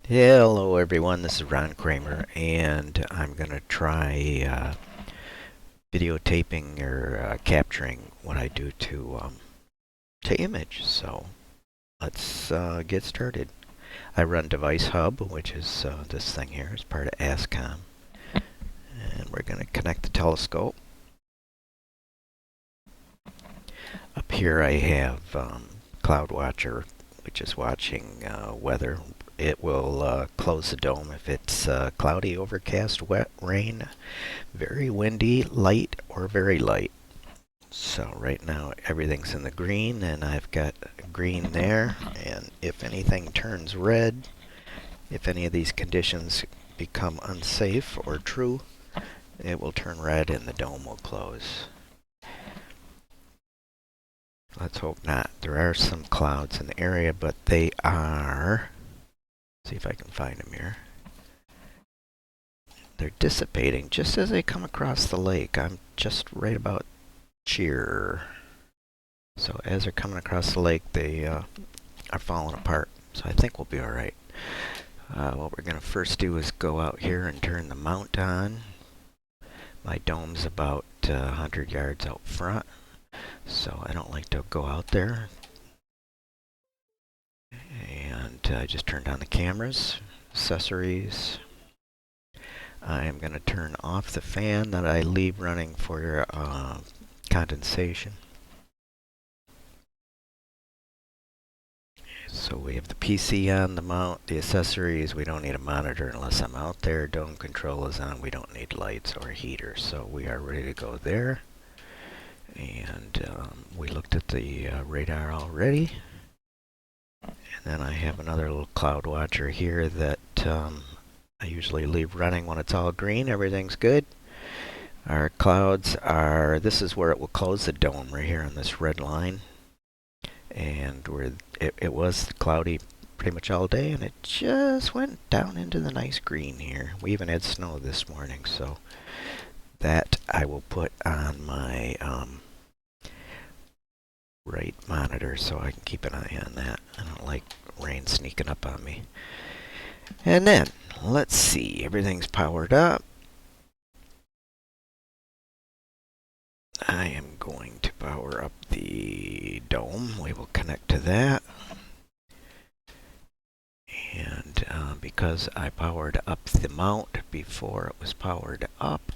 Hello everyone, this is Ron Kramer, and I'm going to try videotaping or capturing what I do to image. So let's get started. I run Device Hub, which is this thing here. It's part of ASCOM. And we're going to connect the telescope. Up here I have Cloud Watcher, which is watching weather. It will close the dome if it's cloudy, overcast, wet, rain, very windy, light, or very light. So right now everything's in the green, and I've got green there. And if anything turns red, if any of these conditions become unsafe or true, it will turn red and the dome will close. Let's hope not. There are some clouds in the area, but they are... see if I can find them here. They're dissipating just as they come across the lake. I'm just right about here. So as they're coming across the lake, they are falling apart. So I think we'll be all right. What we're going to first do is go out here and turn the mount on. My dome's about 100 yards out front, so I don't like to go out there. And I just turned on the cameras, accessories. I am going to turn off the fan that I leave running for condensation. So we have the PC on, the mount, the accessories. We don't need a monitor unless I'm out there. Dome control is on. We don't need lights or heaters, so we are ready to go there. And we looked at the radar already. And then I have another little cloud watcher here that I usually leave running when it's all green. Everything's good. Our clouds are, this is where it will close the dome right here on this red line. And where it was cloudy pretty much all day, and it just went down into the nice green here. We even had snow this morning, so that I will put on my right monitor so I can keep an eye on that. I don't like rain sneaking up on me. And then, let's see, everything's powered up. I am going to power up the dome. We will connect to that. And because I powered up the mount before it was powered up,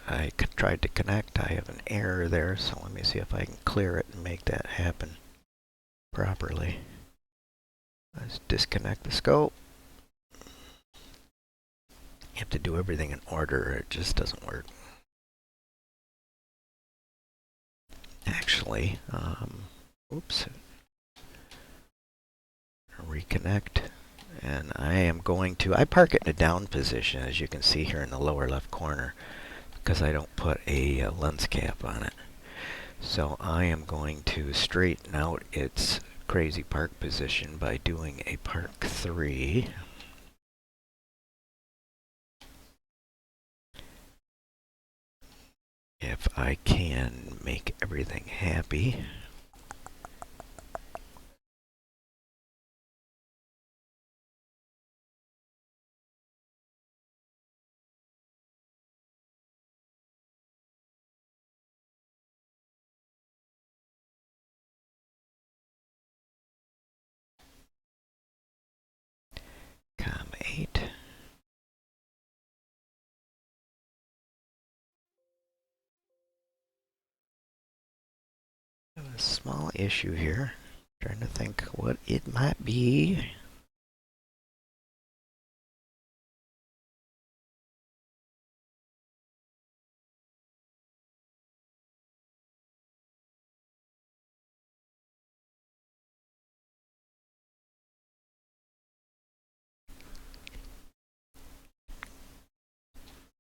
I tried to connect. I have an error there, so let me see if I can clear it and make that happen properly. Let's disconnect the scope. You have to do everything in order, it just doesn't work. Actually, oops. Reconnect. And I am going to, I park it in a down position, as you can see here in the lower left corner, because I don't put a lens cap on it. So I am going to straighten out its crazy park position by doing a park 3. If I can make everything happy. Com8. A small issue here. Trying to think what it might be.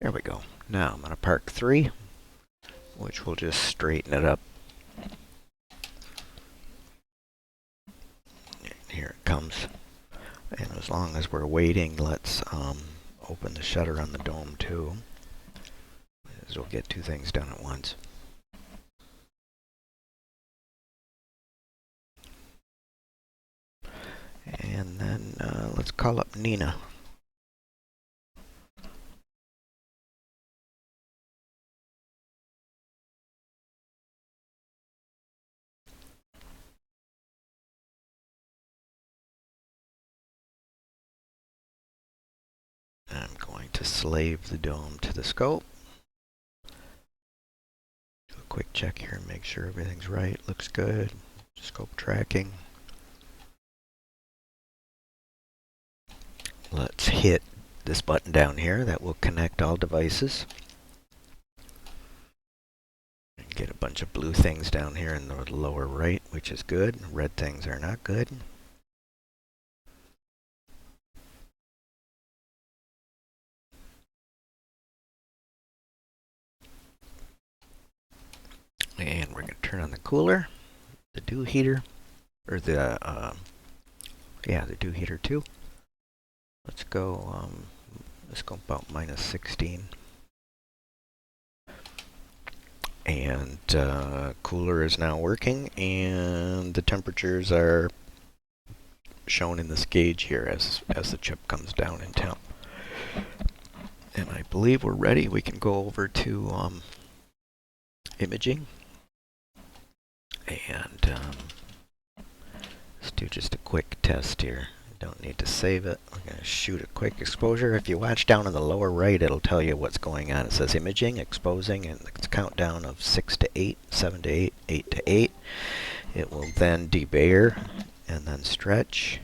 There we go. Now I'm going to park 3, which will just straighten it up. Here it comes. And as long as we're waiting, let's open the shutter on the dome too, as we'll get 2 things done at once. And then let's let's call up Nina. I'm going to slave the dome to the scope. Do a quick check here and make sure everything's right. Looks good. Scope tracking. Let's hit this button down here that will connect all devices. And get a bunch of blue things down here in the lower right, which is good. Red things are not good. And we're going to turn on the cooler, the dew heater, or the dew heater too. Let's go about minus 16. And cooler is now working, and the temperatures are shown in this gauge here as the chip comes down in temp. And I believe we're ready. We can go over to imaging. And let's do just a quick test here. Don't need to save it. We're going to shoot a quick exposure. If you watch down in the lower right, it'll tell you what's going on. It says imaging, exposing, and it's a countdown of 6 to 8, 7 to 8, 8 to 8. It will then debayer and then stretch.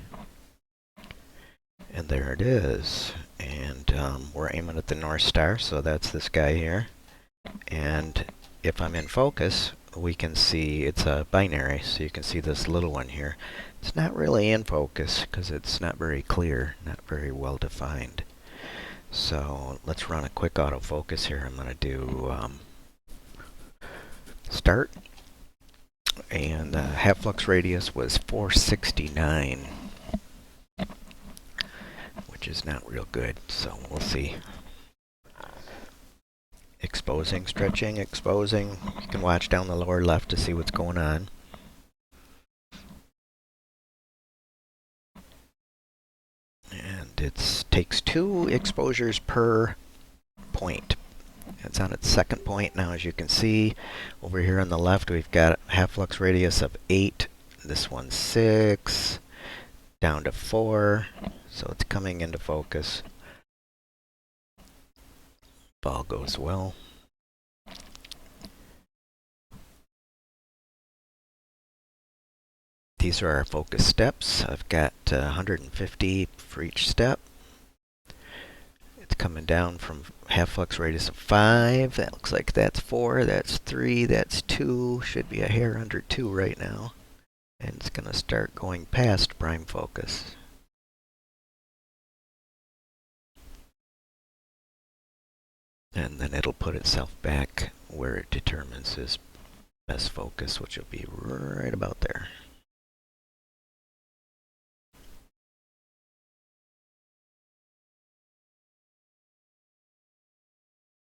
And there it is. And we're aiming at the North Star, so that's this guy here. And if I'm in focus, we can see it's a binary, so you can see this little one here. It's not really in focus because it's not very clear, not very well defined. So let's run a quick autofocus here. I'm going to do start, and half flux radius was 469, which is not real good, so we'll see. Exposing, stretching, exposing. You can watch down the lower left to see what's going on. And it takes 2 exposures per point. It's on its second point now, as you can see. Over here on the left, we've got half flux radius of 8. This one's 6. Down to 4. So it's coming into focus. If all goes well. These are our focus steps. I've got 150 for each step. It's coming down from half flux radius of 5. That looks like that's 4. That's 3. That's 2. Should be a hair under 2 right now. And it's going to start going past prime focus. And then it'll put itself back where it determines its best focus, which will be right about there.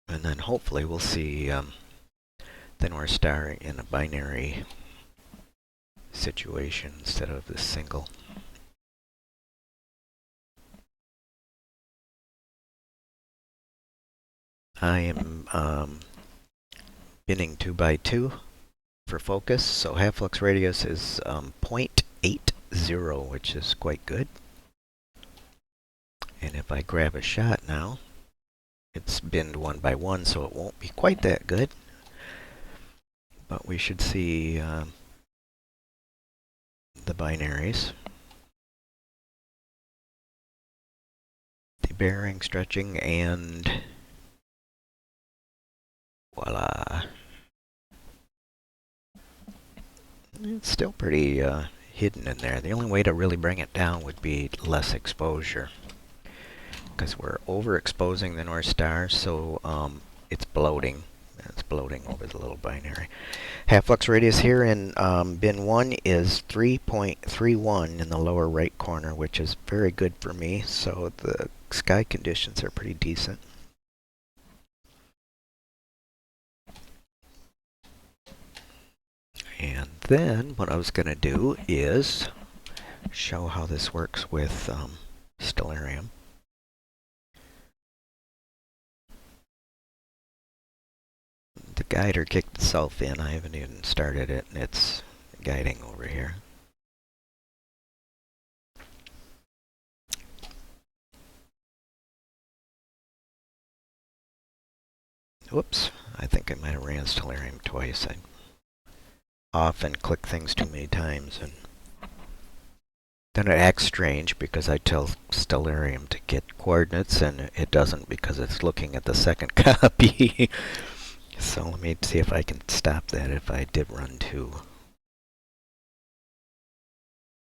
And then hopefully we'll see the North Star in a binary situation instead of this single. I am binning 2 by 2 for focus, so half flux radius is 0.80, which is quite good. And if I grab a shot now, it's binned 1 by 1, so it won't be quite that good. But we should see the binaries. Debaying, stretching, and voila. It's still pretty hidden in there. The only way to really bring it down would be less exposure, because we're overexposing the North Star, so it's bloating. It's bloating over the little binary. Half flux radius here in bin 1 is 3.31 in the lower right corner, which is very good for me, so the sky conditions are pretty decent. And then what I was going to do is show how this works with stellarium. The guider kicked itself in. I haven't even started it, and it's guiding over here. Whoops, I think I might have ran stellarium twice. I often click things too many times, and then it acts strange because I tell stellarium to get coordinates, and it doesn't because it's looking at the second copy. So let me see if I can stop that if I did run two.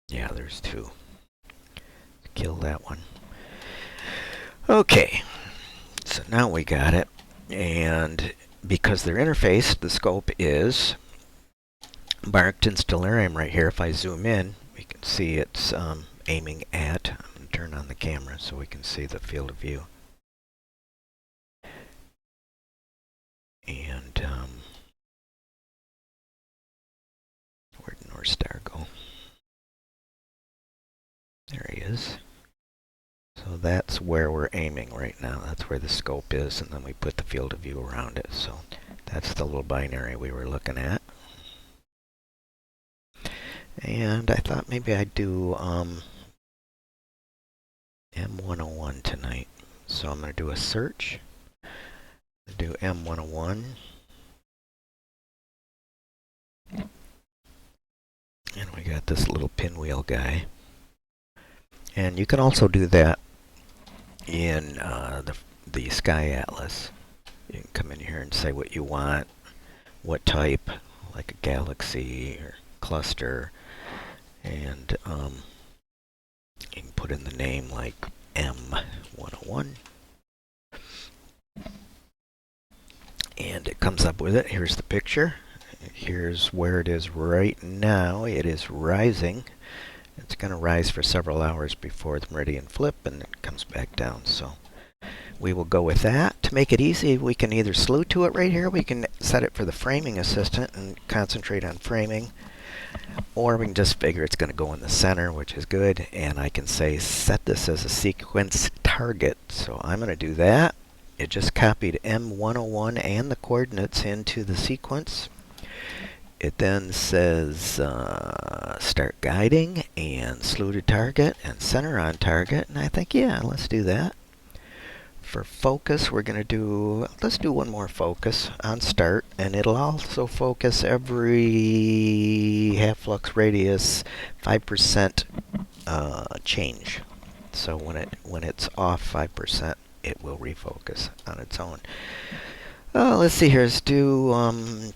Yeah, there's two. Kill that one. Okay, so now we got it. And because they're interfaced, the scope is marked in stellarium right here. If I zoom in, we can see it's aiming at. I'm going to turn on the camera so we can see the field of view. And where'd North Star go? There he is. So that's where we're aiming right now. That's where the scope is, and then we put the field of view around it. So that's the little binary we were looking at. And I thought maybe I'd do M101 tonight. So I'm going to do a search. Do M101. And we got this little pinwheel guy. And you can also do that in the Sky Atlas. You can come in here and say what you want, what type, like a galaxy or cluster, and you can put in the name like M101. And it comes up with it. Here's the picture. Here's where it is right now. It is rising. It's going to rise for several hours before the meridian flip, and it comes back down. So we will go with that. To make it easy, we can either slew to it right here. We can set it for the framing assistant and concentrate on framing. Or we can just figure it's going to go in the center, which is good. And I can say set this as a sequence target. So I'm going to do that. It just copied M101 and the coordinates into the sequence. It then says start guiding and slew to target and center on target. And I think, yeah, let's do that. For focus, we're going to do, let's do one more focus on start. And it'll also focus every half flux radius 5% change. So when it's off 5%, it will refocus on its own. Let's see here. Let's do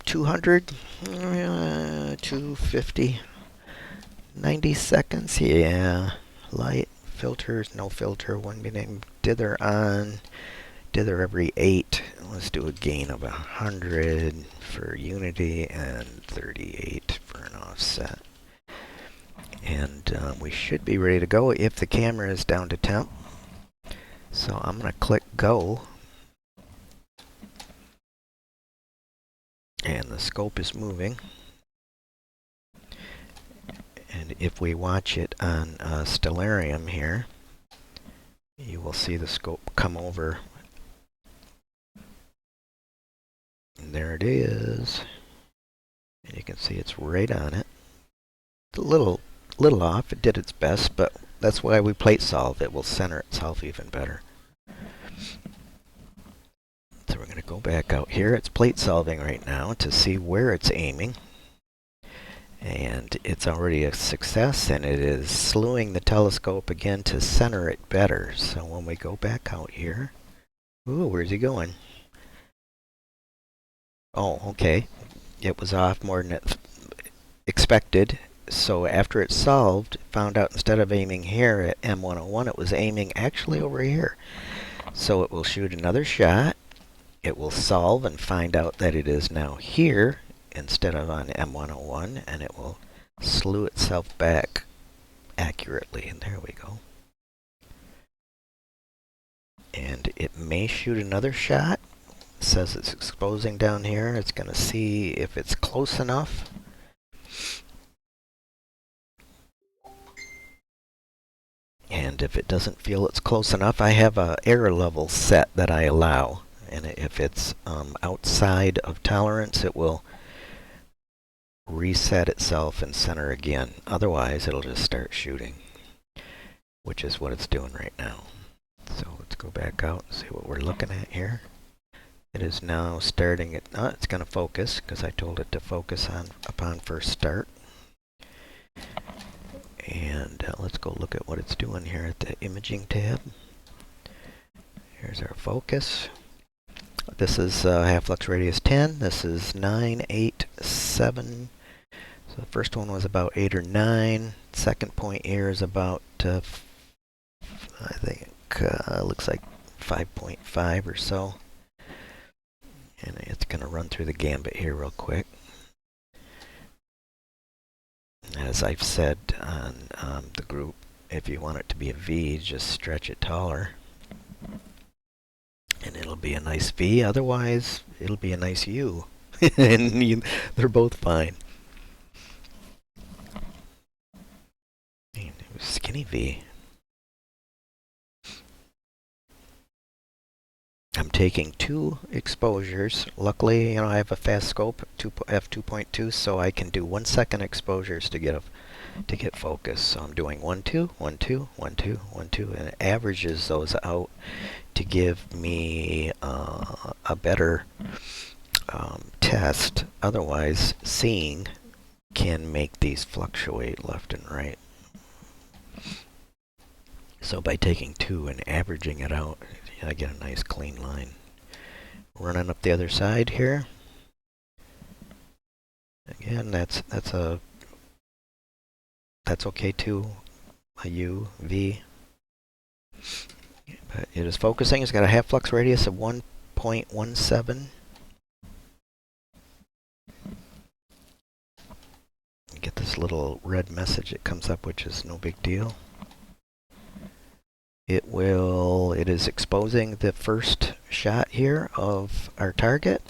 200, 250, 90 seconds. Yeah. Light, filters, no filter. One be named dither on. Dither every 8. Let's do a gain of 100 for unity and 38 for an offset. And we should be ready to go if the camera is down to temp. So I'm going to click go. And the scope is moving. And if we watch it on stellarium here, you will see the scope come over. And there it is. And you can see it's right on it. It's a little off. It did its best, but that's why we plate solve. It will center itself even better. So we're going to go back out here. It's plate solving right now to see where it's aiming. And it's already a success, and it is slewing the telescope again to center it better. So when we go back out here, ooh, where's he going? Oh, okay. It was off more than it expected. So after it solved, it found out instead of aiming here at M101, it was aiming actually over here. So it will shoot another shot. It will solve and find out that it is now here instead of on M101, and it will slew itself back accurately. And there we go. And it may shoot another shot. It says it's exposing down here. It's going to see if it's close enough. And And if it doesn't feel it's close enough, I have a error level set that I allow. And if it's outside of tolerance, it will reset itself and center again. Otherwise, it'll just start shooting, which is what it's doing right now. So let's go back out and see what we're looking at here. It is now starting it. It's going to focus because I told it to focus upon first start. And let's go look at what it's doing here at the imaging tab. Here's our focus. This is half flux radius 10. This is 9, 8, 7. So the first one was about 8 or 9. Second point here is about, I think, looks like 5.5 or so. And it's going to run through the gambit here real quick. As I've said on the group, if you want it to be a V, just stretch it taller. And it'll be a nice V. Otherwise, it'll be a nice U. And they're both fine. Skinny V. I'm taking 2 exposures. Luckily, I have a fast scope, f2.2, so I can do 1 second exposures to get focus. So I'm doing 1, 2, 1, 2, 1, 2, 1, 2, and it averages those out to give me a better test. Otherwise, seeing can make these fluctuate left and right. So by taking 2 and averaging it out, I get a nice clean line. Running up the other side here. Again, that's okay too. A U, V. But it is focusing. It's got a half flux radius of 1.17. Get this little red message that comes up, which is no big deal. It is exposing the first shot here of our target.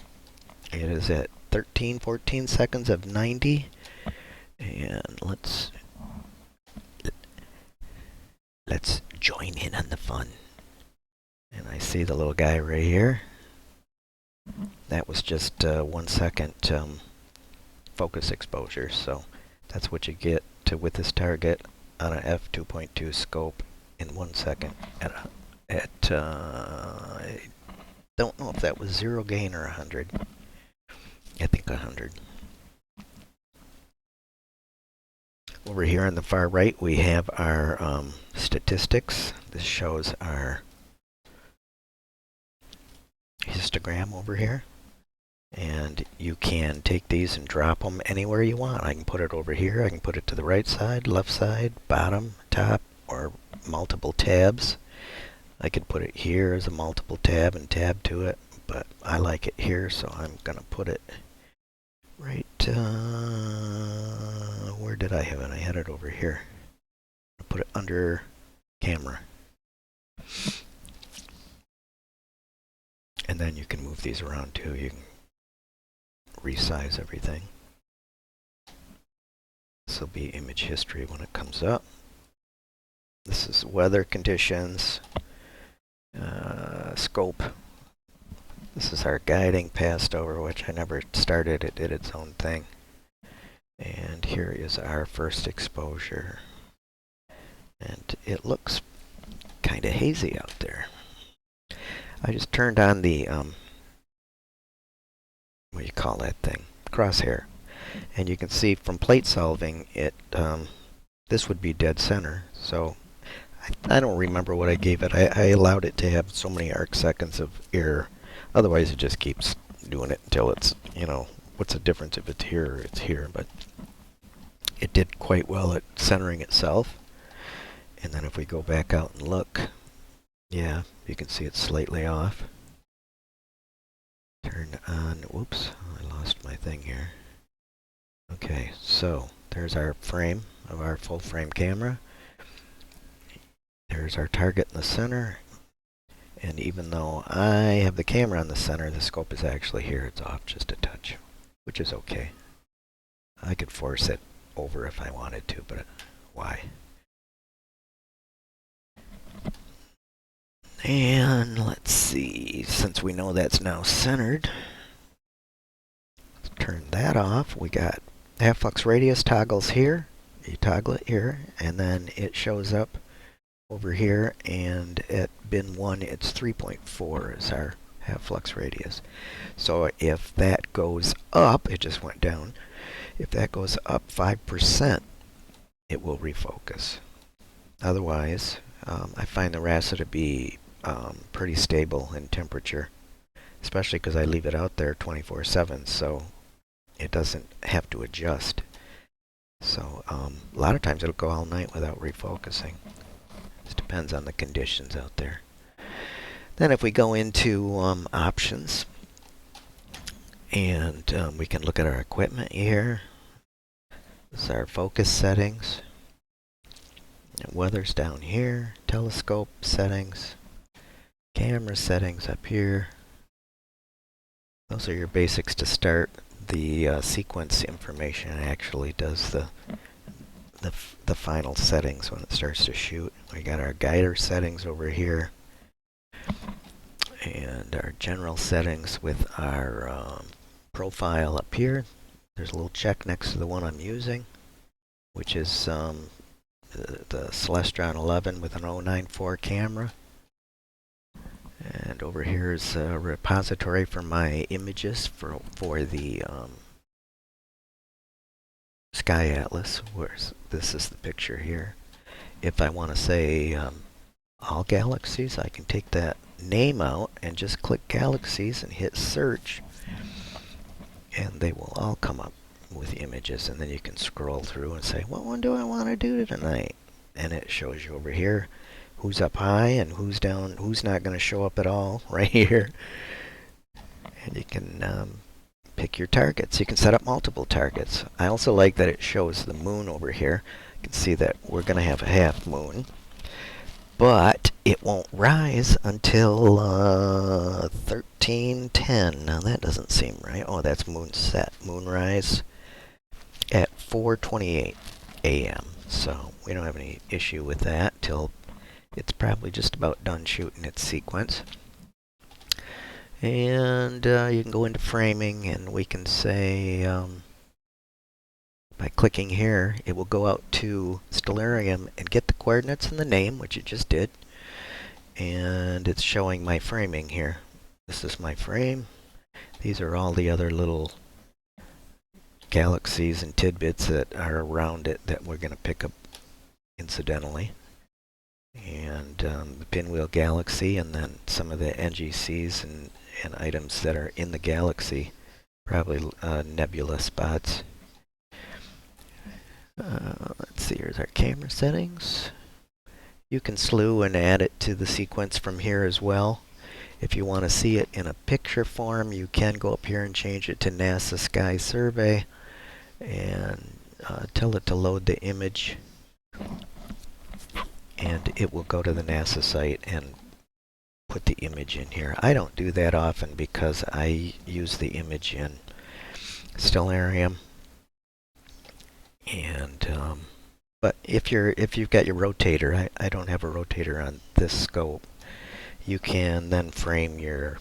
It is at 14 seconds of 90. And let's join in on the fun. And I see the little guy right here. That was just 1 second focus exposure. So that's what you get with this target on an f2.2 scope in 1 second I don't know if that was 0 gain or 100. I think 100. Over here on the far right, we have our statistics. This shows our histogram over here. And you can take these and drop them anywhere you want. I can put it over here. I can put it to the right side, left side, bottom, top, or multiple tabs. I could put it here as a multiple tab and tab to it, but I like it here, so I'm going to put it right, where did I have it? I had it over here. I'll put it under camera. And then you can move these around too. You can resize everything. This will be image history when it comes up. This is weather conditions, scope. This is our guiding passed over, which I never started. It did its own thing. And here is our first exposure. And it looks kind of hazy out there. I just turned on the, what do you call that thing? Crosshair. And you can see from plate solving, this would be dead center. So I don't remember what I gave it. I allowed it to have so many arc seconds of error. Otherwise, it just keeps doing it until it's, what's the difference if it's here or it's here? But it did quite well at centering itself. And then if we go back out and look, yeah, you can see it's slightly off. Turn on, whoops, I lost my thing here. Okay, so there's our frame of our full frame camera. There's our target in the center. And even though I have the camera on the center, the scope is actually here. It's off just a touch, which is okay. I could force it over if I wanted to, but why? And let's see, since we know that's now centered, let's turn that off. We got half flux radius toggles here. You toggle it here, and then it shows up over here, and at bin 1 it's 3.4 is our half flux radius. So if that goes up, it just went down, if that goes up 5%, it will refocus. Otherwise, I find the RASA to be pretty stable in temperature, especially because I leave it out there 24/7, so it doesn't have to adjust. So a lot of times it'll go all night without refocusing. Just depends on the conditions out there. Then if we go into options, and we can look at our equipment here. This is our focus settings. And weather's down here. Telescope settings. Camera settings up here. Those are your basics to start. The sequence information actually does the final settings when it starts to shoot. We got our guider settings over here, and our general settings with our profile up here. There's a little check next to the one I'm using, which is the Celestron 11 with an 094 camera. And over here is a repository for my images for the Sky Atlas. This is the picture here. If I want to say all galaxies, I can take that name out and just click galaxies and hit search, and they will all come up with images, and then you can scroll through and say, what one do I want to do tonight? And it shows you over here who's up high and who's down, who's not going to show up at all, right here. And you can pick your targets. You can set up multiple targets. I also like that it shows the moon over here. You can see that we're going to have a half moon, but it won't rise until 13:10. Now that doesn't seem right. Oh, that's moon set. Moonrise at 4:28 a.m. So we don't have any issue with that till it's probably just about done shooting its sequence. And you can go into framing, and we can say, by clicking here, it will go out to Stellarium and get the coordinates and the name, which it just did. And it's showing my framing here. This is my frame. These are all the other little galaxies and tidbits that are around it that we're going to pick up incidentally. And the pinwheel galaxy, and then some of the NGCs and items that are in the galaxy, probably nebula spots. Let's see, here's our camera settings. You can slew and add it to the sequence from here as well. If you want to see it in a picture form, you can go up here and change it to NASA Sky Survey and tell it to load the image, and it will go to the NASA site and put the image in here. I don't do that often because I use the image in Stellarium. And but if you've got your rotator, I don't have a rotator on this scope. You can then frame your,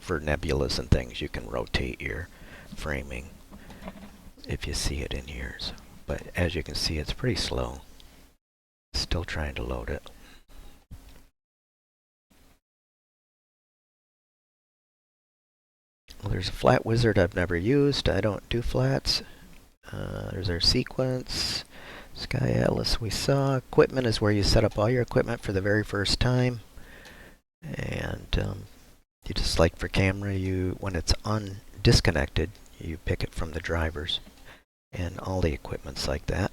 for nebulas and things, you can rotate your framing if you see it in here. So, but as you can see, it's pretty slow. Still trying to load it. Well, there's a flat wizard I've never used. I don't do flats. There's our sequence. Sky Atlas we saw. Equipment is where you set up all your equipment for the very first time. And you just like for camera, when it's disconnected, you pick it from the drivers. And all the equipment's like that.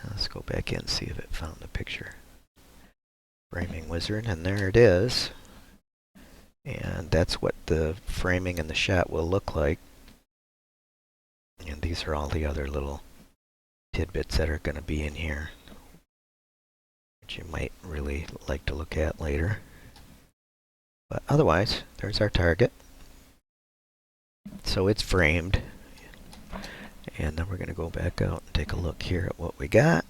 Let's go back in and see if it found the picture. Framing wizard, and there it is. And that's what the framing and the shot will look like. And these are all the other little tidbits that are going to be in here, which you might really like to look at later. But otherwise, there's our target. So it's framed. And then we're going to go back out and take a look here at what we got.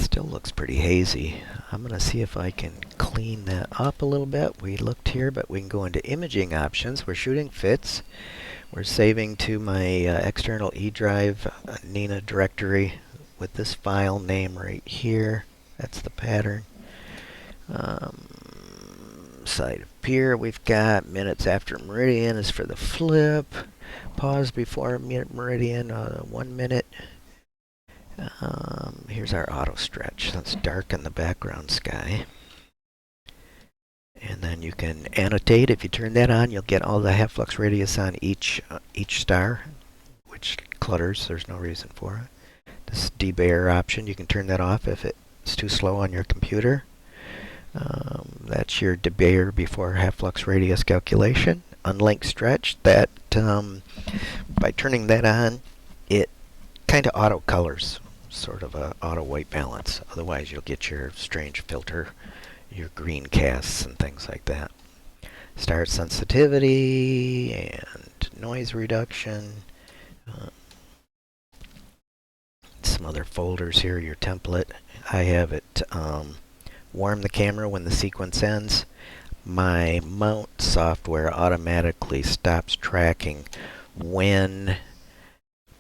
still looks pretty hazy. I'm going to see if I can clean that up a little bit. We looked here, but we can go into imaging options. We're shooting Fitz. We're saving to my external E drive N.I.N.A directory with this file name right here. That's the pattern. Side of pier, we've got minutes after meridian is for the flip. Pause before meridian, 1 minute. Here's our auto stretch. Let's darken the background sky. And then you can annotate. If you turn that on, you'll get all the half flux radius on each star, which clutters. There's no reason for it. This Debayer option, you can turn that off if it's too slow on your computer. That's your Debayer before half flux radius calculation. Unlinked stretch, that by turning that on, it kind of auto colors, sort of a auto white balance. Otherwise you'll get your strange filter, your green casts and things like that. Star sensitivity and noise reduction. Some other folders here, your template. I have it warm the camera when the sequence ends. My mount software automatically stops tracking when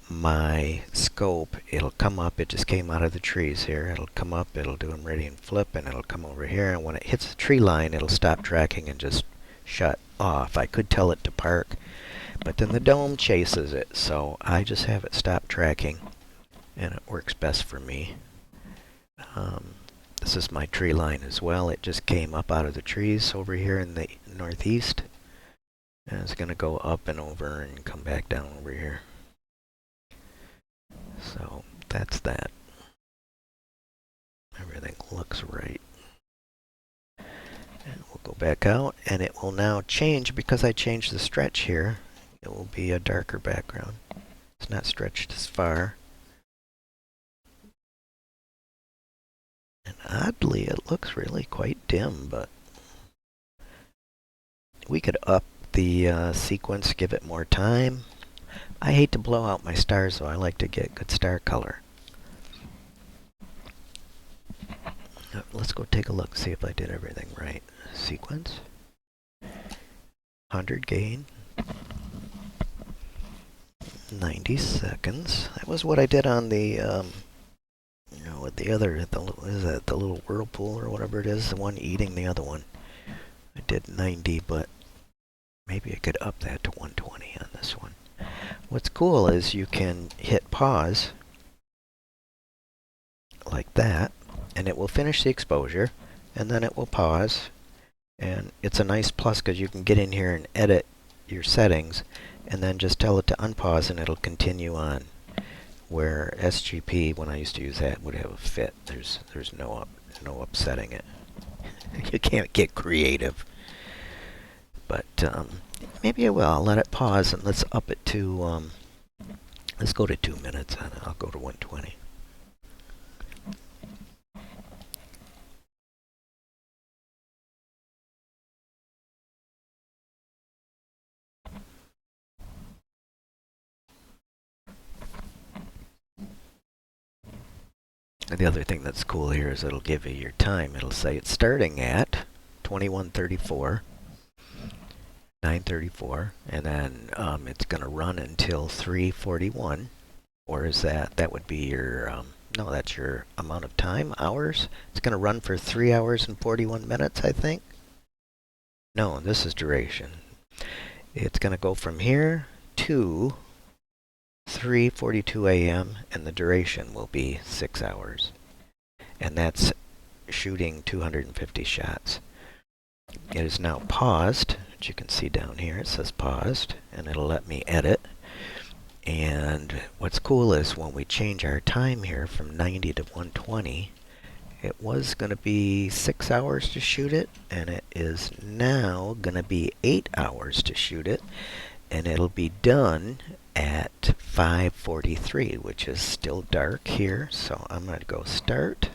my scope, it'll come up, it just came out of the trees here, it'll come up, it'll do a meridian flip, and it'll come over here, and when it hits the tree line, it'll stop tracking and just shut off. I could tell it to park, but then the dome chases it, so I just have it stop tracking, and it works best for me. This is my tree line as well. It just came up out of the trees over here in the northeast, and it's going to go up and over and come back down over here. So that's that. Everything looks right. And we'll go back out, and it will now change, because I changed the stretch here, it will be a darker background. It's not stretched as far. And oddly, it looks really quite dim, but we could up the sequence, give it more time. I hate to blow out my stars, though. I like to get good star color. Let's go take a look, see if I did everything right. Sequence. 100 gain. 90 seconds. That was what I did on the, with the other, is that the little whirlpool or whatever it is, the one eating the other one. I did 90, but maybe I could up that to 120 on this one. What's cool is you can hit pause like that, and it will finish the exposure, and then it will pause, and it's a nice plus because you can get in here and edit your settings, and then just tell it to unpause, and it'll continue on. Where SGP, when I used to use that, would have a fit. There's no upsetting it. You can't get creative. But maybe I will. I'll let it pause, and let's up it to, let's go to 2 minutes, and I'll go to 120. And the other thing that's cool here is it'll give you your time. It'll say it's starting at 21:34. 9:34, and then it's going to run until 3:41, or is that would be your, no, that's your amount of time, hours. It's going to run for 3 hours and 41 minutes, I think. No, this is duration. It's going to go from here to 3:42 a.m., and the duration will be 6 hours. And that's shooting 250 shots. It is now paused. As you can see down here, it says paused, and it'll let me edit. And what's cool is when we change our time here from 90 to 120, it was going to be 6 hours to shoot it, and it is now going to be 8 hours to shoot it, and it'll be done at 5:43, which is still dark here. So I'm going to go start.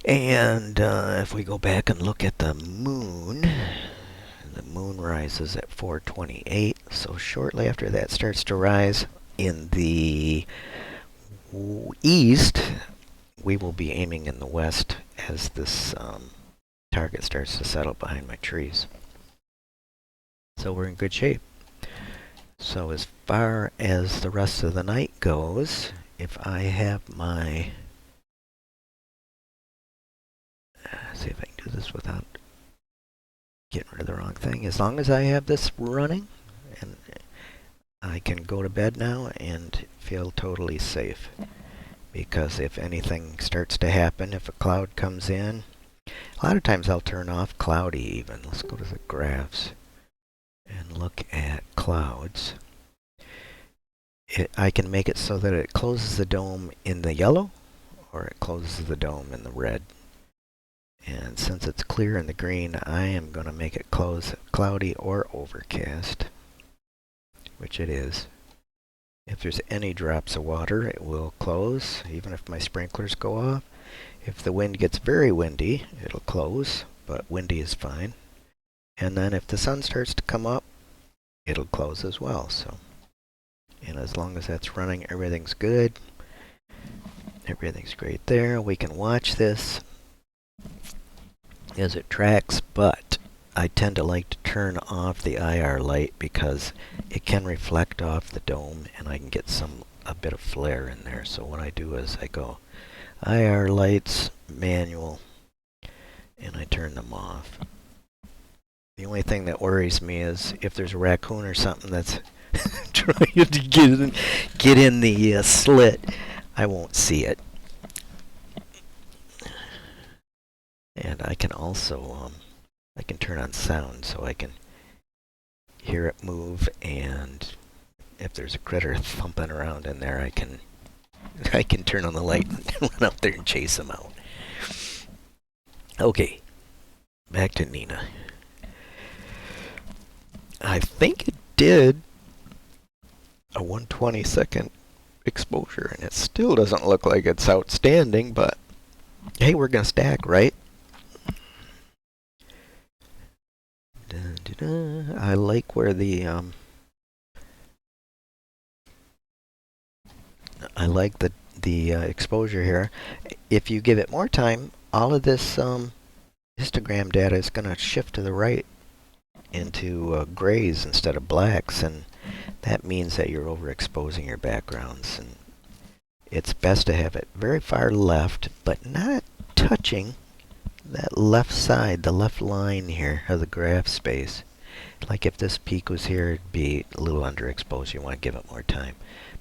And if we go back and look at the moon rises at 4:28. So shortly after that starts to rise in the east, we will be aiming in the west as this target starts to settle behind my trees. So we're in good shape. So as far as the rest of the night goes, if I have my... see if I can do this without getting rid of the wrong thing. As long as I have this running, and I can go to bed now and feel totally safe. Because if anything starts to happen, if a cloud comes in, a lot of times I'll turn off cloudy even. Let's go to the graphs and look at clouds. I can make it so that it closes the dome in the yellow or it closes the dome in the red. And since it's clear in the green, I am going to make it close cloudy or overcast, which it is. If there's any drops of water, it will close, even if my sprinklers go off. If the wind gets very windy, it'll close, but windy is fine. And then if the sun starts to come up, it'll close as well. So, and as long as that's running, everything's good. Everything's great there. We can watch this as it tracks, but I tend to like to turn off the IR light because it can reflect off the dome and I can get a bit of flare in there. So what I do is I go IR lights, manual, and I turn them off. The only thing that worries me is if there's a raccoon or something that's trying to get in the slit, I won't see it. And I can also I can turn on sound so I can hear it move, and if there's a critter thumping around in there, I can turn on the light and run out there and chase them out. Okay, back to N.I.N.A. I think it did a 1/22nd exposure, and it still doesn't look like it's outstanding, but hey, we're gonna stack, right? I like where the I like the exposure here. If you give it more time, all of this histogram data is going to shift to the right into grays instead of blacks, and that means that you're overexposing your backgrounds. And it's best to have it very far left, but not touching that left side, the left line here of the graph space. Like if this peak was here, it'd be a little underexposed. You want to give it more time.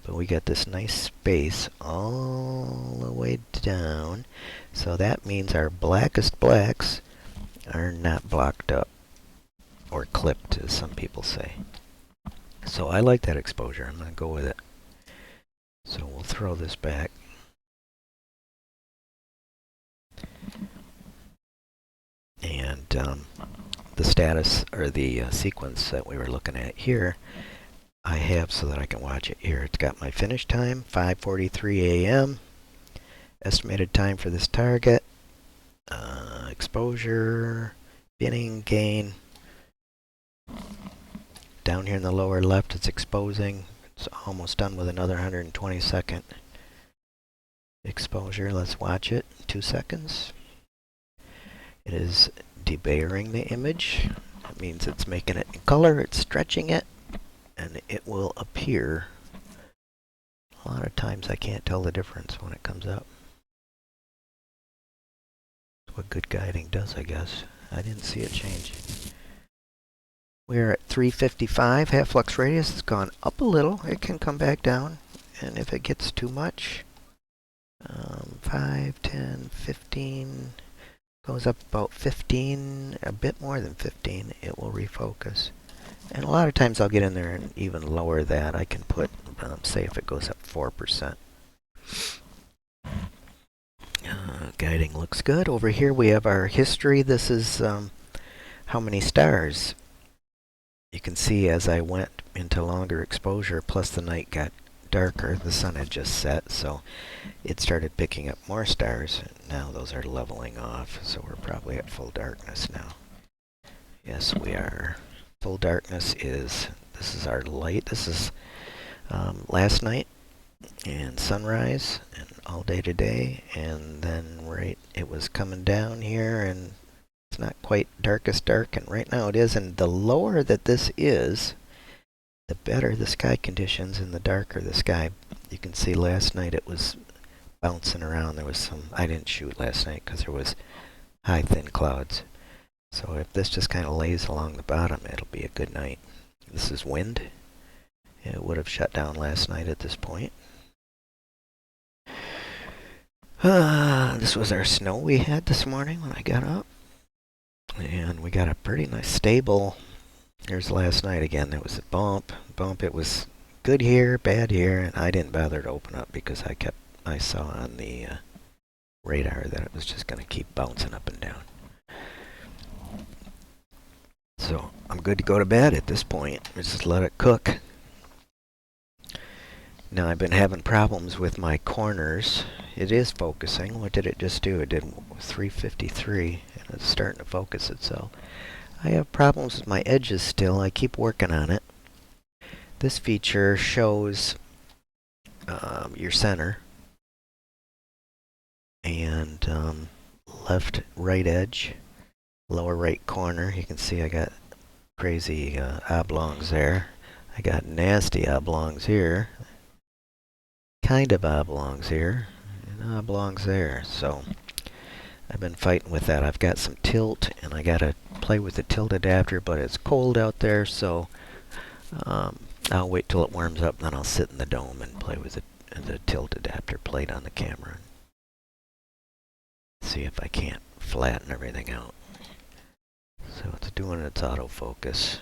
But we got this nice space all the way down. So that means our blackest blacks are not blocked up or clipped, as some people say. So I like that exposure. I'm going to go with it. So we'll throw this back. And the status, or the sequence that we were looking at here, I have so that I can watch it here. It's got my finish time, 5:43 a.m. Estimated time for this target. Exposure, binning, gain. Down here in the lower left, it's exposing. It's almost done with another 120-second exposure. Let's watch it. 2 seconds. It is debaying the image. That means it's making it in color, it's stretching it, and it will appear. A lot of times I can't tell the difference when it comes up. That's what good guiding does, I guess. I didn't see it change. We're at 355. Half flux radius has gone up a little. It can come back down, and if it gets too much, 5, 10, 15, goes up about 15, a bit more than 15, it will refocus. And a lot of times I'll get in there and even lower that. I can put, say if it goes up 4%. Guiding looks good. Over here we have our history. This is how many stars. You can see as I went into longer exposure, plus the night got darker, the sun had just set, so it started picking up more stars. Now those are leveling off, so we're probably at full darkness now. Yes, we are. Full darkness is, this is our light. This is last night. and sunrise and all day today, and then it was coming down here, and it's not quite darkest dark, and right now it is, and the lower that this is, the better the sky conditions and the darker the sky. You can see last night it was bouncing around. There was some, I didn't shoot last night because there was high thin clouds. So if this just kind of lays along the bottom, it'll be a good night. This is wind. It would have shut down last night at this point. This was our snow we had this morning when I got up. And we got a pretty nice stable. Here's last night again. There was a bump. It was good here, bad here, and I didn't bother to open up because I saw on the radar that it was just going to keep bouncing up and down. So I'm good to go to bed at this point. Just let it cook. Now I've been having problems with my corners. It is focusing. What did it just do? It did 353, and it's starting to focus itself. I have problems with my edges still. I keep working on it. This feature shows your center and left, right edge, lower right corner. You can see I got crazy oblongs there. I got nasty oblongs here, kind of oblongs here, and oblongs there. So I've been fighting with that. I've got some tilt, and I gotta play with the tilt adapter, but it's cold out there, so I'll wait till it warms up, then I'll sit in the dome and play with the tilt adapter plate on the camera. See if I can't flatten everything out. So it's doing its autofocus.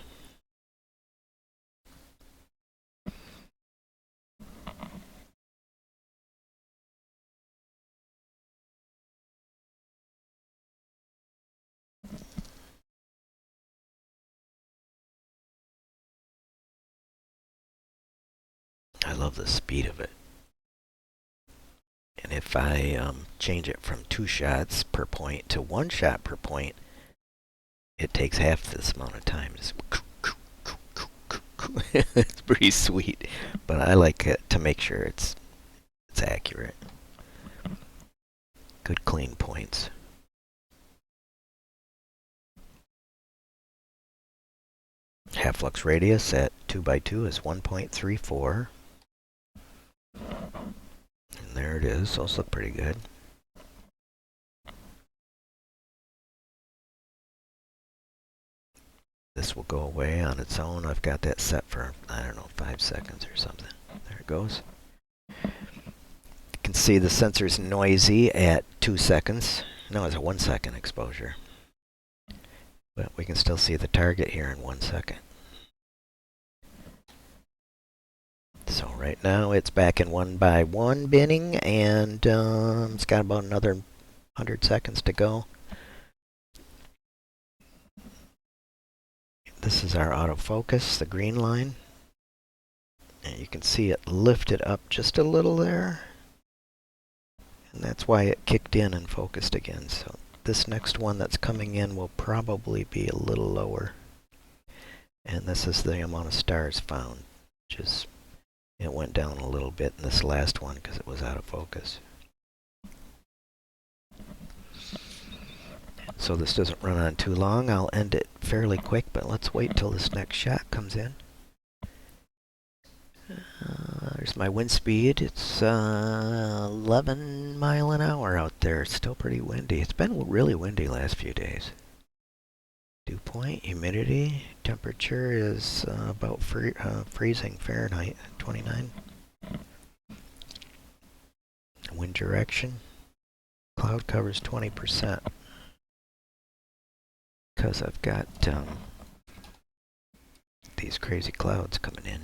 I love the speed of it. And if I change it from 2 shots per point to 1 shot per point, it takes half this amount of time. It's pretty sweet, but I like it to make sure it's accurate. Good clean points. Half flux radius at 2x2 is 1.34. And there it is. Those look pretty good. This will go away on its own. I've got that set for, I don't know, 5 seconds or something. There it goes. You can see the sensor's noisy at 2 seconds. No, it's a 1 second exposure. But we can still see the target here in 1 second. So right now it's back in 1x1 binning, and it's got about another 100 seconds to go. This is our autofocus, the Greenline. And you can see it lifted up just a little there. And that's why it kicked in and focused again. So this next one that's coming in will probably be a little lower. And this is the amount of stars found, which is, it went down a little bit in this last one because it was out of focus. So this doesn't run on too long. I'll end it fairly quick, but let's wait till this next shot comes in. There's my wind speed. It's 11 mile an hour out there. It's still pretty windy. It's been really windy last few days. Dew point, humidity, temperature is about freezing Fahrenheit, 29. Wind direction, cloud cover's 20%. Because I've got these crazy clouds coming in.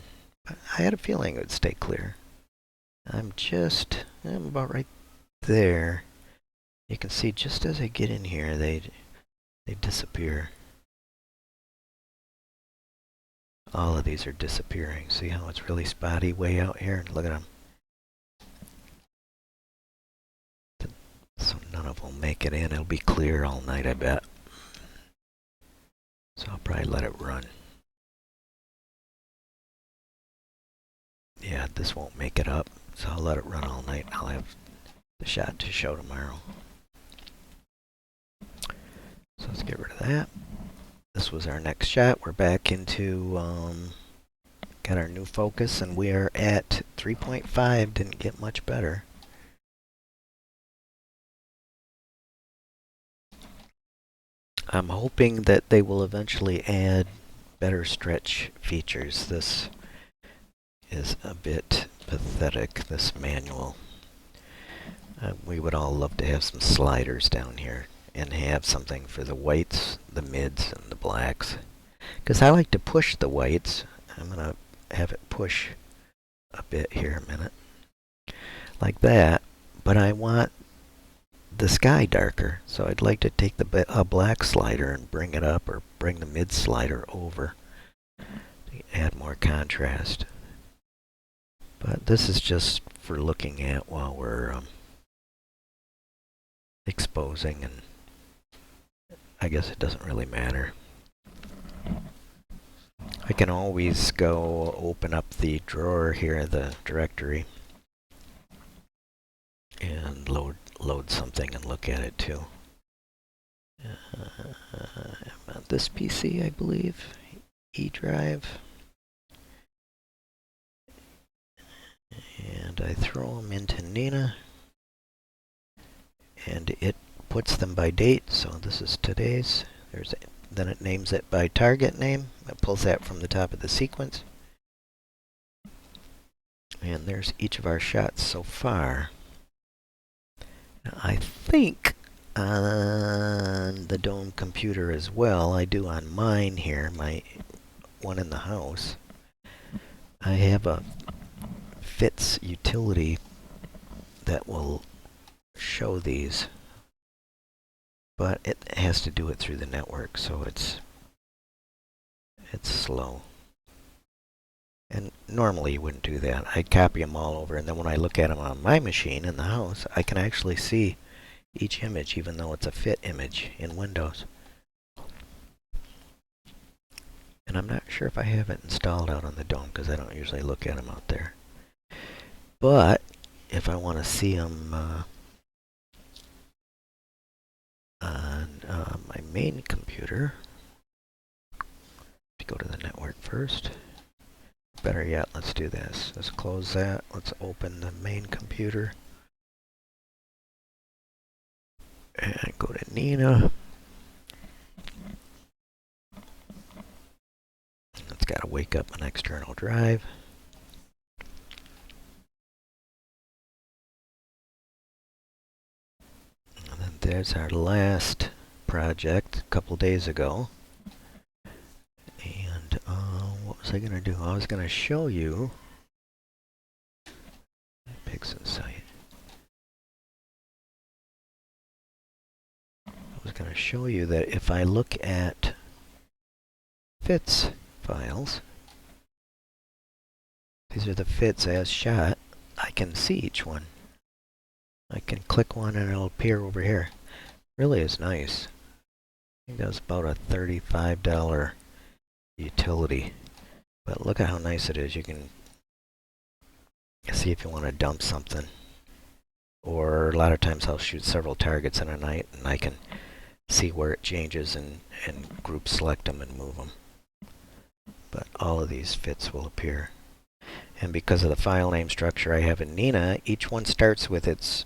I had a feeling it would stay clear. I'm about right there. You can see just as I get in here, they disappear. All of these are disappearing. See how it's really spotty way out here? Look at them. So none of them make it in. It'll be clear all night, I bet. So I'll probably let it run. Yeah, this won't make it up. So I'll let it run all night. I'll have the shot to show tomorrow. So let's get rid of that. This was our next shot. We're back into, got our new focus, and we are at 3.5. Didn't get much better. I'm hoping that they will eventually add better stretch features. This is a bit pathetic, this manual. We would all love to have some sliders down here and have something for the whites, the mids, and the blacks. Because I like to push the whites. I'm going to have it push a bit here a minute. Like that. But I want the sky darker, so I'd like to take a black slider and bring it up, or bring the mid slider over to add more contrast. But this is just for looking at while we're exposing, and I guess it doesn't really matter. I can always go open up the drawer here, the directory, and load something and look at it too. I'm on this PC, I believe. E drive. And I throw them into N.I.N.A. and it puts them by date. So this is today's. Then it names it by target name. It pulls that from the top of the sequence. And there's each of our shots so far. Now, I think on the Dome computer as well, I do on mine here, my one in the house, I have a Fitz utility that will show these, but it has to do it through the network, so it's slow. And normally you wouldn't do that. I'd copy them all over, and then when I look at them on my machine in the house, I can actually see each image, even though it's a fit image in Windows. And I'm not sure if I have it installed out on the Dome, because I don't usually look at them out there. But if I want to see them on my main computer, go to the network first. Better yet, let's do this. Let's close that. Let's open the main computer. And go to N.I.N.A. It's got to wake up an external drive. And then there's our last project a couple days ago. And what was I going to do? I was going to show you. Pick some site. I was going to show you that if I look at Fitz files, these are the Fitz as shot, I can see each one. I can click one and it'll appear over here. Really is nice. I think that was about a $35 utility. But look at how nice it is. You can see if you want to dump something. Or a lot of times I'll shoot several targets in a night and I can see where it changes and group select them and move them. But all of these Fitz will appear. And because of the file name structure I have in N.I.N.A, each one starts with its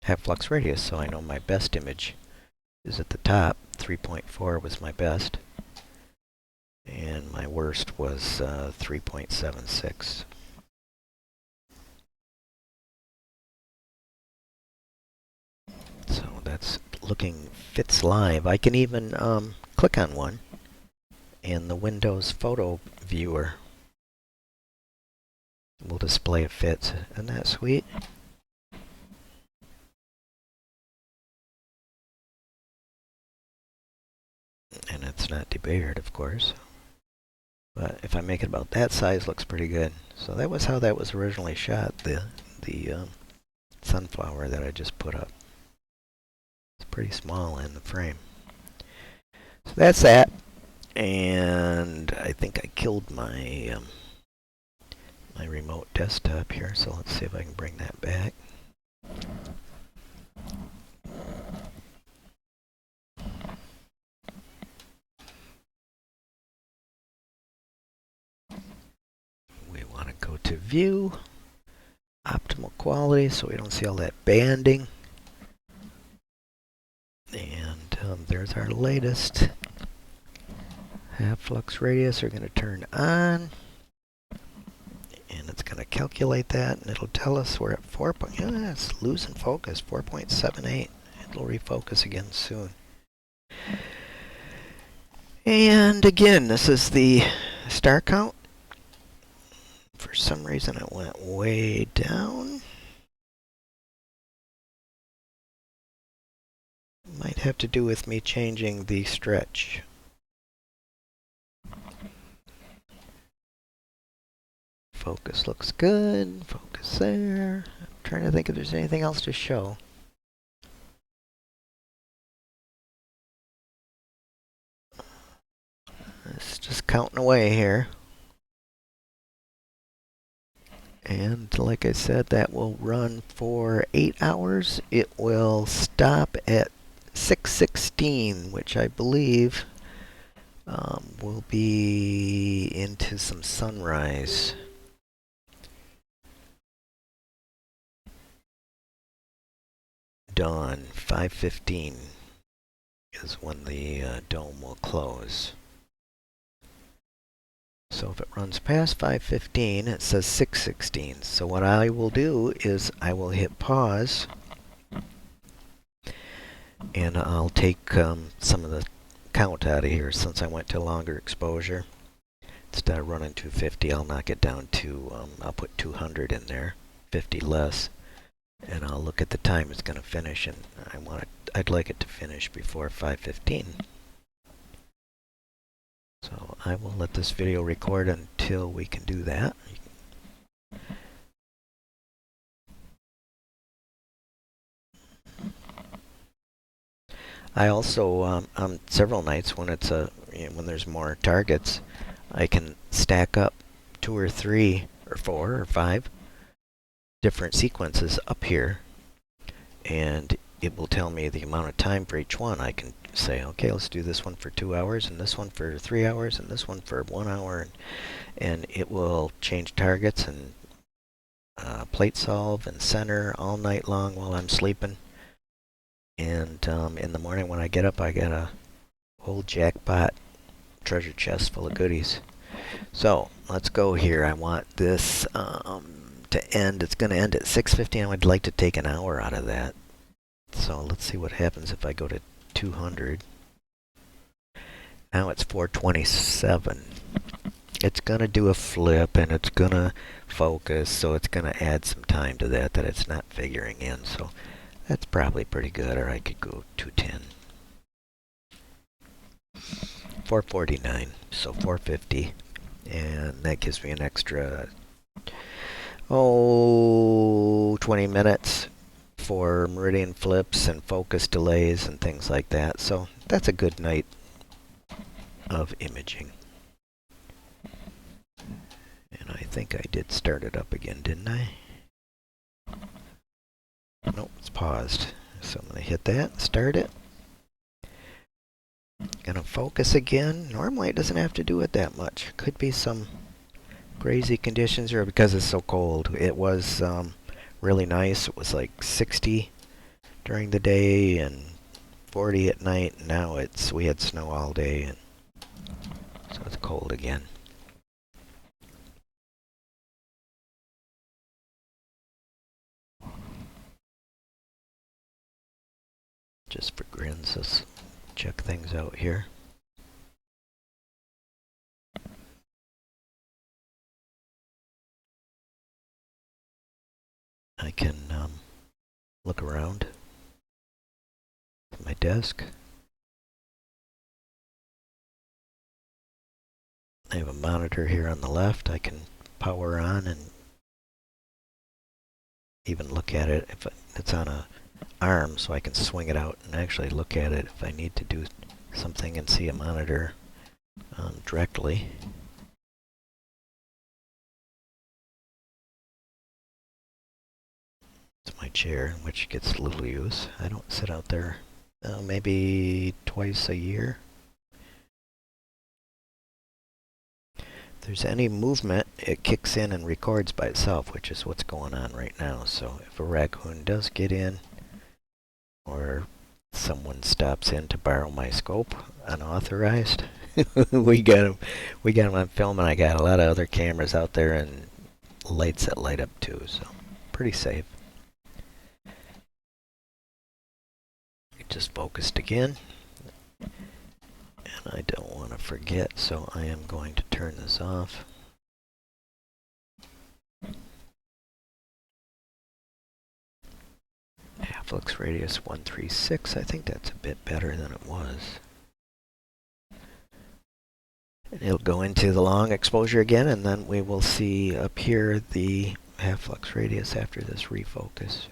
half-flux radius, so I know my best image is at the top. 3.4 was my best. And my worst was 3.76. So that's looking Fitz live. I can even click on one, and the Windows photo viewer will display a Fitz. Isn't that sweet? And it's not debayed, of course. But if I make it about that size, looks pretty good. So that was how that was originally shot, the sunflower that I just put up. It's pretty small in the frame. So that's that. And I think I killed my my remote desktop here, so let's see if I can bring that back. We want to go to View, Optimal Quality, so we don't see all that banding. And there's our latest. Half flux radius are going to turn on. And it's going to calculate that, and it'll tell us we're at 4. Yeah, it's losing focus, 4.78. It'll refocus again soon. And again, this is the star count. For some reason, it went way down. Might have to do with me changing the stretch. Focus looks good. Focus there. I'm trying to think if there's anything else to show. It's just counting away here. And like I said, that will run for 8 hours. It will stop at 6:16, which I believe will be into some sunrise. Dawn, 5:15 is when the dome will close. So if it runs past 5:15, it says 6:16. So what I will do is I will hit pause, and I'll take some of the count out of here since I went to longer exposure. Instead of running 250, I'll knock it down to, I'll put 200 in there, 50 less, and I'll look at the time it's going to finish, and I'd like it to finish before 5:15. So I will let this video record until we can do that. I also, on several nights when it's when there's more targets, I can stack up 2 or 3 or 4 or 5 different sequences up here, and it will tell me the amount of time for each one. I can say, okay, let's do this one for 2 hours, and this one for 3 hours, and this one for 1 hour, and it will change targets and plate solve and center all night long while I'm sleeping. And in the morning when I get up, I get a whole jackpot treasure chest full of goodies. So let's go here. I want this to end. It's going to end at 6:50. I would like to take an hour out of that. So let's see what happens if I go to 200. Now it's 4:27. It's going to do a flip, and it's going to focus, so it's going to add some time to that it's not figuring in. So that's probably pretty good, or I could go 210. 449, so 450, and that gives me an extra 20 minutes for meridian flips and focus delays and things like that. So that's a good night of imaging. And I think I did start it up again, didn't I? Nope, it's paused. So I'm going to hit that, start it. Gonna focus again. Normally it doesn't have to do it that much. Could be some crazy conditions, or because it's so cold. It was really nice. It was like 60 during the day and 40 at night. Now we had snow all day, and so it's cold again. Just for grins, let's check things out here. I can look around at my desk. I have a monitor here on the left. I can power on and even look at it if it's on a arm, so I can swing it out and actually look at it if I need to do something and see a monitor directly. It's my chair, which gets little use. I don't sit out there maybe twice a year. If there's any movement, it kicks in and records by itself, which is what's going on right now. So if a raccoon does get in, or someone stops in to borrow my scope unauthorized, we got him on film, and I got a lot of other cameras out there and lights that light up too, so pretty safe. It just focused again, and I don't want to forget, so I am going to turn this off. Half-lux radius 136, I think that's a bit better than it was. And it'll go into the long exposure again, and then we will see up here the half-lux radius after this refocus.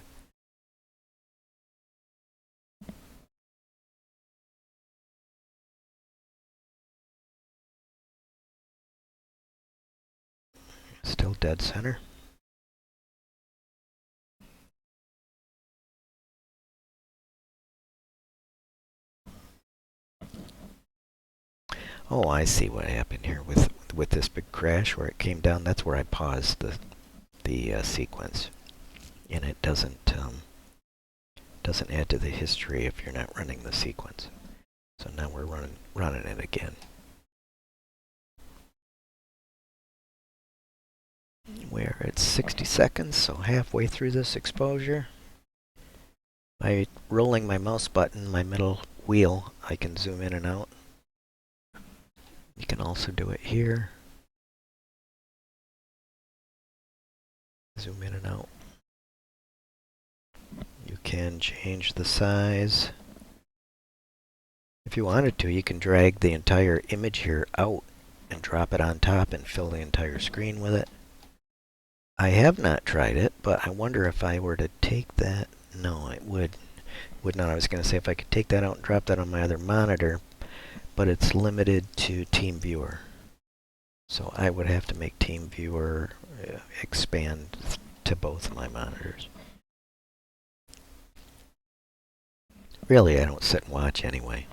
Still dead center. Oh, I see what happened here with this big crash where it came down. That's where I paused the sequence, and it doesn't add to the history if you're not running the sequence. So now we're running it again. We're at 60 seconds, so halfway through this exposure. By rolling my mouse button, my middle wheel, I can zoom in and out. You can also do it here. Zoom in and out. You can change the size. If you wanted to, you can drag the entire image here out and drop it on top and fill the entire screen with it. I have not tried it, but I wonder if I were to take that. No, it would not. I was going to say if I could take that out and drop that on my other monitor, but it's limited to TeamViewer. So I would have to make TeamViewer expand to both of my monitors. Really, I don't sit and watch anyway.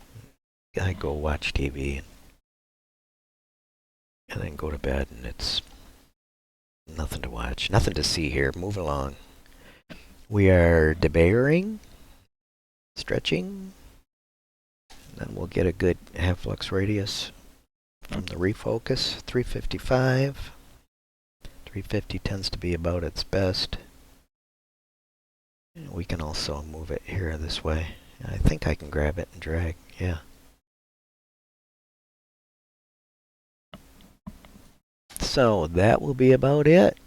I go watch TV and then go to bed, and it's nothing to watch, nothing to see here. Move along. We are debaying, stretching. Then we'll get a good half-lux radius from the refocus. 355. 350 tends to be about its best. And we can also move it here this way. I think I can grab it and drag. Yeah. So that will be about it.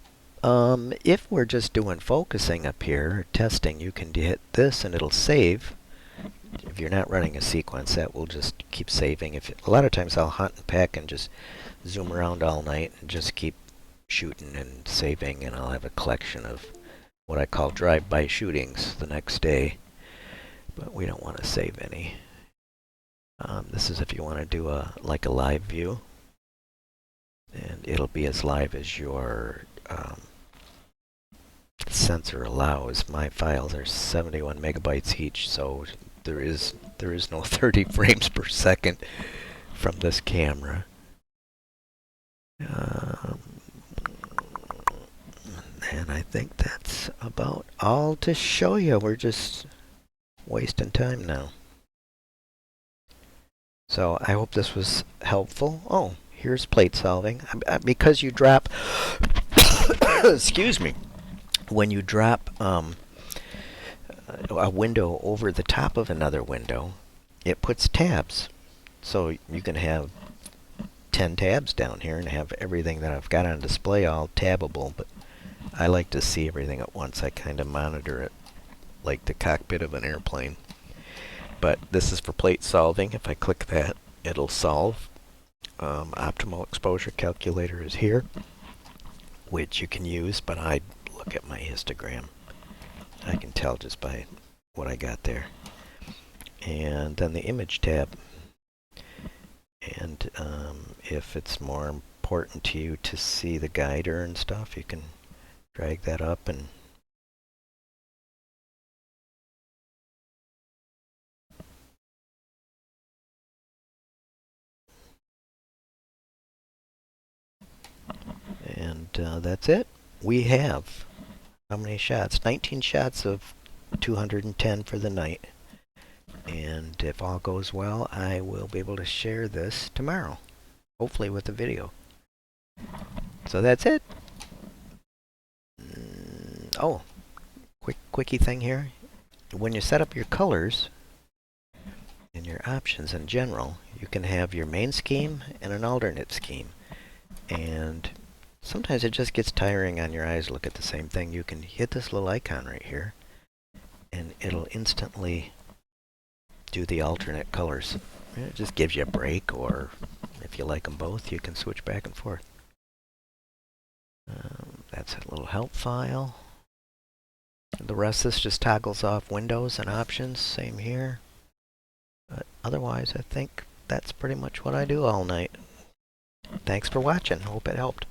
If we're just doing focusing up here, testing, you can hit this and it'll save. If you're not running a sequence, that will just keep saving. A lot of times I'll hunt and peck and just zoom around all night and just keep shooting and saving, and I'll have a collection of what I call drive-by shootings the next day. But we don't want to save any. This is if you want to do like a live view, and it'll be as live as your sensor allows. My files are 71 megabytes each, so there is no 30 frames per second from this camera. And I think that's about all to show you. We're just wasting time now. So I hope this was helpful. Oh, here's plate solving. Because you drop, excuse me, when you drop a window over the top of another window, it puts tabs. So you can have 10 tabs down here and have everything that I've got on display all tabbable, but I like to see everything at once. I kind of monitor it like the cockpit of an airplane. But this is for plate solving. If I click that, it'll solve. Optimal exposure calculator is here, which you can use, but I look at my histogram. I can tell just by what I got there. And then the image tab. And if it's more important to you to see the guider and stuff, you can drag that up and that's it. We have how many shots? 19 shots of 210 for the night. And if all goes well, I will be able to share this tomorrow, hopefully with a video. So that's it. Oh, quickie thing here. When you set up your colors and your options in general, you can have your main scheme and an alternate scheme. And sometimes it just gets tiring on your eyes to look at the same thing. You can hit this little icon right here, and it'll instantly do the alternate colors. It just gives you a break, or if you like them both, you can switch back and forth. That's a little help file. The rest of this just toggles off windows and options, same here. But otherwise, I think that's pretty much what I do all night. Thanks for watching. Hope it helped.